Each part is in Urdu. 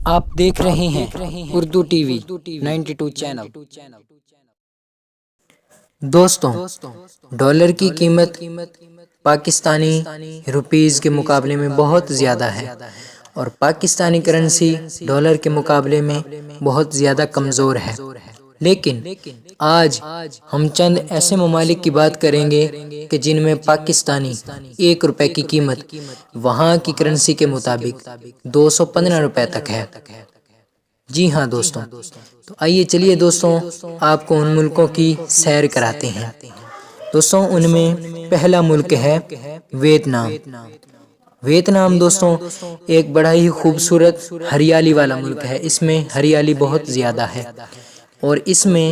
آپ دیکھ رہے ہیں اردو ٹی وی 92 چینل۔ دوستوں، ڈالر کی قیمت پاکستانی روپیز کے مقابلے میں بہت زیادہ ہے اور پاکستانی کرنسی ڈالر کے مقابلے میں بہت زیادہ کمزور ہے، لیکن آج ہم چند ایسے ممالک کی بات کریں گے کہ جن میں پاکستانی 1 روپے کی قیمت وہاں کی کرنسی کے مطابق 215 روپے تک ہے۔ جی ہاں دوستوں، تو آئیے چلیے دوستوں آپ کو ان ملکوں کی سیر کراتے ہیں۔ دوستوں، ان میں پہلا ملک ہے ویتنام۔ ویتنام دوستوں ایک بڑا ہی خوبصورت ہریالی والا ملک ہے۔ اس میں ہریالی بہت زیادہ ہے اور اس میں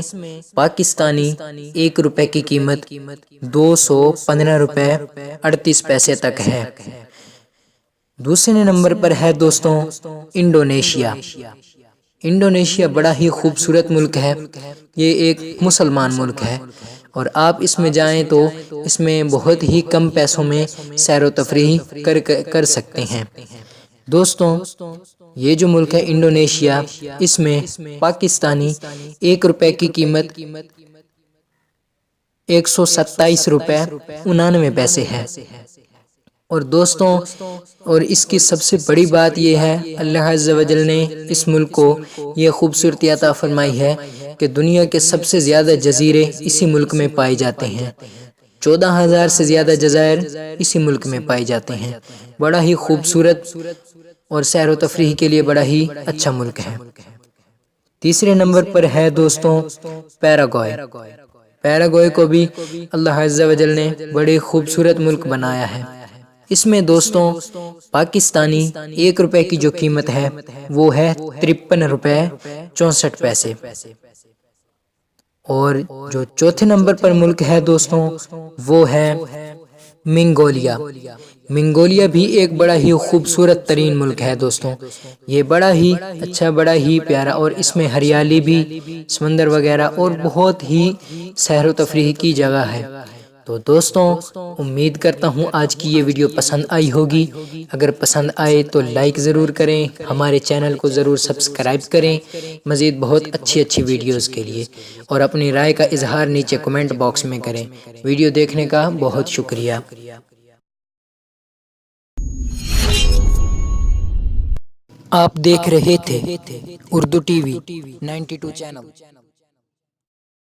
پاکستانی 1 روپے کی قیمت 215 روپے 38 پیسے تک ہے۔ دوسرے نمبر پر ہے دوستوں انڈونیشیا۔ انڈونیشیا بڑا ہی خوبصورت ملک ہے۔ یہ ایک مسلمان ملک ہے اور آپ اس میں جائیں تو اس میں بہت ہی کم پیسوں میں سیر و تفریح کر سکتے ہیں۔ دوستوں، یہ جو ملک ہے انڈونیشیا، اس میں پاکستانی 1 روپے کی قیمت 127 روپے 99 پیسے ہے۔ اور دوستوں، اور اس کی سب سے بڑی بات یہ ہے، اللہ عز و جل نے اس ملک کو یہ خوبصورتی عطا فرمائی ہے کہ دنیا کے سب سے زیادہ جزیرے اسی ملک میں پائے جاتے ہیں۔ 14,000 سے زیادہ جزائر اسی ملک میں پائے جاتے ہیں۔ بڑا ہی خوبصورت اور سیر و تفریح کے لیے بڑا ہی اچھا ملک ہے۔ تیسرے نمبر پر ہے دوستوں پیراگوئے۔ پیراگوئے کو بھی اللہ عز و جل نے بڑے خوبصورت ملک بنایا ہے۔ اس میں دوستوں پاکستانی 1 روپے کی جو قیمت ہے وہ ہے 53 روپے 64 پیسے۔ اور جو چوتھے نمبر پر ملک ہے دوستوں وہ ہے منگولیا۔ منگولیا بھی ایک بڑا ہی خوبصورت ترین ملک ہے دوستوں۔ یہ بڑا ہی اچھا، بڑا ہی پیارا، اور اس میں ہریالی بھی، سمندر وغیرہ اور بہت ہی سیر و تفریح کی جگہ ہے۔ تو دوستوں، امید کرتا ہوں آج کی یہ ویڈیو پسند آئی ہوگی۔ اگر پسند آئے تو لائک ضرور کریں، ہمارے چینل کو ضرور سبسکرائب کریں مزید بہت اچھی ویڈیوز کے لیے، اور اپنی رائے کا اظہار نیچے کمنٹ باکس میں کریں۔ ویڈیو دیکھنے کا بہت شکریہ۔ آپ دیکھ رہے تھے اردو ٹی وی 92 چینل۔